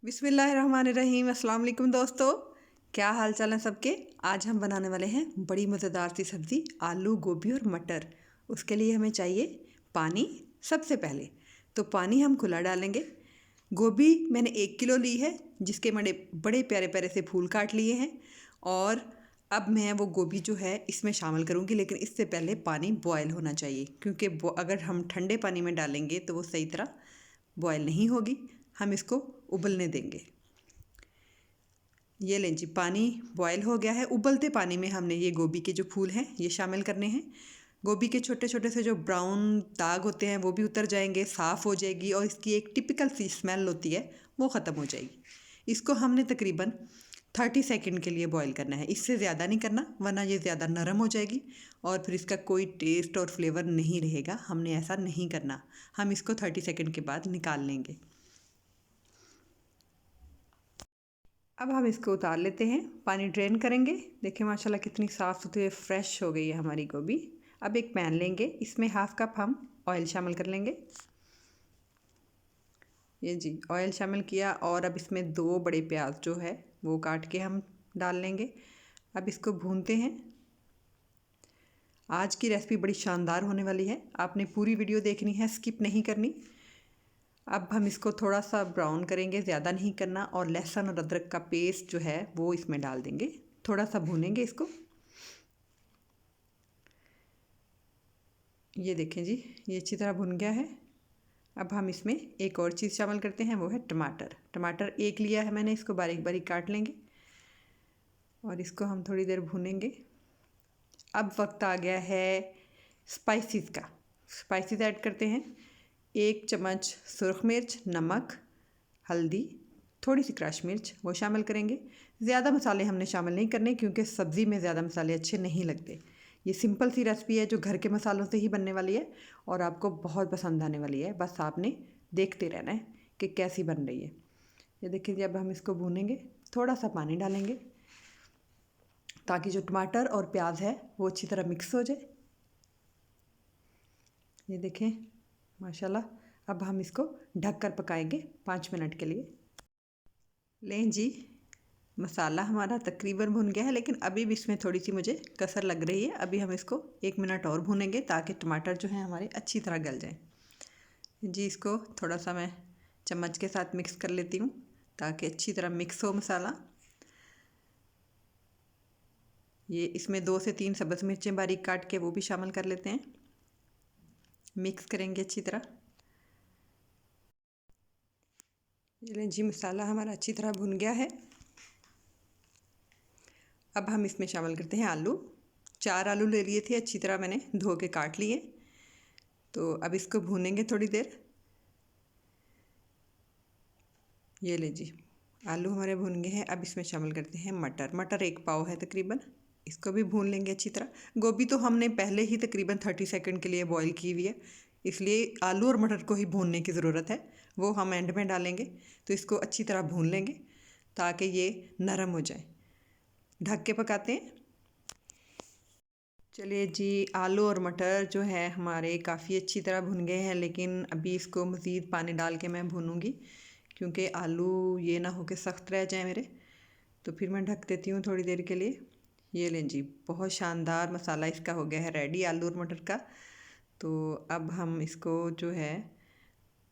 बिस्मिल्लाहिर्रहमानिर्रहीम। अस्सलाम वालेकुम दोस्तों, क्या हाल चाल है सबके। आज हम बनाने वाले हैं बड़ी मज़ेदार सी सब्ज़ी आलू गोभी और मटर। उसके लिए हमें चाहिए पानी। सबसे पहले तो पानी हम खुला डालेंगे। गोभी मैंने 1 किलो ली है, जिसके बड़े बड़े प्यारे प्यारे से फूल काट लिए हैं। और अब मैं वो गोभी जो है इसमें शामिल करूँगी, लेकिन इससे पहले पानी बॉयल होना चाहिए, क्योंकि अगर हम ठंडे पानी में डालेंगे तो वो सही तरह बॉयल नहीं होगी। हम इसको उबलने देंगे। ये लें जी, पानी बॉयल हो गया है। उबलते पानी में हमने ये गोभी के जो फूल हैं ये शामिल करने हैं। गोभी के छोटे छोटे से जो ब्राउन दाग होते हैं वो भी उतर जाएंगे, साफ़ हो जाएगी, और इसकी एक टिपिकल सी स्मेल होती है वो ख़त्म हो जाएगी। इसको हमने तकरीबन 30 सेकंड के लिए बॉईल करना है, इससे ज़्यादा नहीं करना, वरना ये ज़्यादा नरम हो जाएगी और फिर इसका कोई टेस्ट और फ्लेवर नहीं रहेगा। हमने ऐसा नहीं करना। हम इसको 30 सेकंड के बाद निकाल लेंगे। अब हम इसको उतार लेते हैं, पानी ड्रेन करेंगे। देखिए माशाल्लाह कितनी साफ़ सुथरी फ्रेश हो गई है हमारी गोभी। अब एक पैन लेंगे, इसमें हाफ़ कप हम ऑयल शामिल कर लेंगे। ये जी, ऑयल शामिल किया और अब इसमें 2 बड़े प्याज जो है वो काट के हम डाल लेंगे। अब इसको भूनते हैं। आज की रेसिपी बड़ी शानदार होने वाली है, आपने पूरी वीडियो देखनी है, स्किप नहीं करनी। अब हम इसको थोड़ा सा ब्राउन करेंगे, ज़्यादा नहीं करना, और लहसुन और अदरक का पेस्ट जो है वो इसमें डाल देंगे। थोड़ा सा भूनेंगे इसको। ये देखें जी, ये अच्छी तरह भुन गया है। अब हम इसमें एक और चीज़ शामिल करते हैं, वो है टमाटर। टमाटर 1 लिया है मैंने, इसको बारीक बारीक काट लेंगे और इसको हम थोड़ी देर भूनेंगे। अब वक्त आ गया है स्पाइसेस का। स्पाइसेस ऐड करते हैं। 1 चम्मच सुरख मिर्च, नमक, हल्दी, थोड़ी सी क्रश मिर्च वो शामिल करेंगे। ज़्यादा मसाले हमने शामिल नहीं करने, क्योंकि सब्ज़ी में ज़्यादा मसाले अच्छे नहीं लगते। ये सिंपल सी रेसिपी है जो घर के मसालों से ही बनने वाली है और आपको बहुत पसंद आने वाली है। बस आपने देखते रहना है कि कैसी बन रही है। ये देखिए जी, अब हम इसको भूनेंगे। थोड़ा सा पानी डालेंगे ताकि जो टमाटर और प्याज है वो अच्छी तरह मिक्स हो जाए। ये देखें माशाल्लाह। अब हम इसको ढककर पकाएंगे 5 मिनट के लिए। लें जी, मसाला हमारा तकरीबन भुन गया है, लेकिन अभी भी इसमें थोड़ी सी मुझे कसर लग रही है। अभी हम इसको 1 मिनट और भूनेंगे ताकि टमाटर जो हैं हमारे अच्छी तरह गल जाएं। जी, इसको थोड़ा सा मैं चम्मच के साथ मिक्स कर लेती हूँ ताकि अच्छी तरह मिक्स हो मसाला। ये इसमें 2 से 3 सब्ज़ मिर्चें बारीक काट के वो भी शामिल कर लेते हैं। मिक्स करेंगे अच्छी तरह। चलें जी, मसाला हमारा अच्छी तरह भुन गया है। अब हम इसमें शामिल करते हैं आलू। 4 आलू ले लिए थे, अच्छी तरह मैंने धो के काट लिए। तो अब इसको भूनेंगे थोड़ी देर। ये ले जी, आलू हमारे भुन गए हैं। अब इसमें शामिल करते हैं मटर। मटर 1 पाव है तकरीबन, इसको भी भून लेंगे अच्छी तरह। गोभी तो हमने पहले ही तकरीबन 30 सेकंड के लिए बॉईल की हुई है, इसलिए आलू और मटर को ही भूनने की ज़रूरत है, वो हम एंड में डालेंगे। तो इसको अच्छी तरह भून लेंगे ताकि ये नरम हो जाए। ढक के पकाते हैं। चलिए जी, आलू और मटर जो है हमारे काफ़ी अच्छी तरह भुन गए हैं, लेकिन अभी इसको मज़ीद पानी डाल के मैं भूनूंगी, क्योंकि आलू ये ना हो के सख्त रह जाए मेरे। तो फिर मैं ढक देती हूँ थोड़ी देर के लिए। ये लें जी, बहुत शानदार मसाला इसका हो गया है रेडी, आलू और मटर का। तो अब हम इसको जो है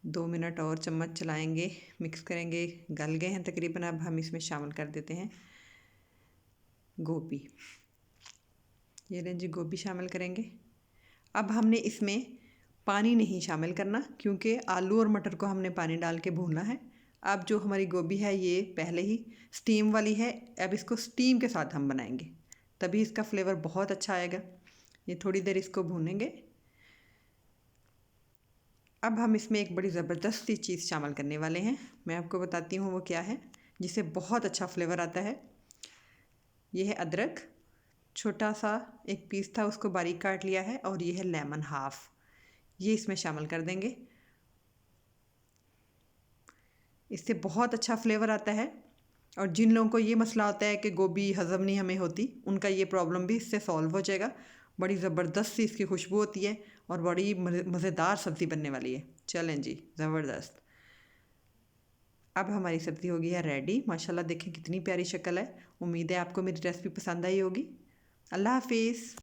2 मिनट और चम्मच चलाएँगे, मिक्स करेंगे। गल गए हैं तकरीबन। अब हम इसमें शामिल कर देते हैं गोभी। ये लें जी, गोभी शामिल करेंगे। अब हमने इसमें पानी नहीं शामिल करना, क्योंकि आलू और मटर को हमने पानी डाल के भूनना है। अब जो हमारी गोभी है ये पहले ही स्टीम वाली है, अब इसको स्टीम के साथ हम बनाएंगे, तभी इसका फ्लेवर बहुत अच्छा आएगा। ये थोड़ी देर इसको भूनेंगे। अब हम इसमें एक बड़ी ज़बरदस्त सी चीज़ शामिल करने वाले हैं, मैं आपको बताती हूँ वो क्या है, जिससे बहुत अच्छा फ्लेवर आता है। ये है अदरक। छोटा सा एक पीस था, उसको बारीक काट लिया है। और ये है लेमन हाफ़, ये इसमें शामिल कर देंगे। इससे बहुत अच्छा फ्लेवर आता है। और जिन लोगों को ये मसला होता है कि गोभी हज़म नहीं हमें होती, उनका ये प्रॉब्लम भी इससे सॉल्व हो जाएगा। बड़ी ज़बरदस्त सी इसकी खुशबू होती है और बड़ी मज़ेदार सब्ज़ी बनने वाली है। चलें जी, ज़बरदस्त। अब हमारी सब्ज़ी हो गई है रेडी। माशाल्लाह देखें कितनी प्यारी शक्ल है। उम्मीद है आपको मेरी रेसिपी पसंद आई होगी। अल्लाह हाफिज़।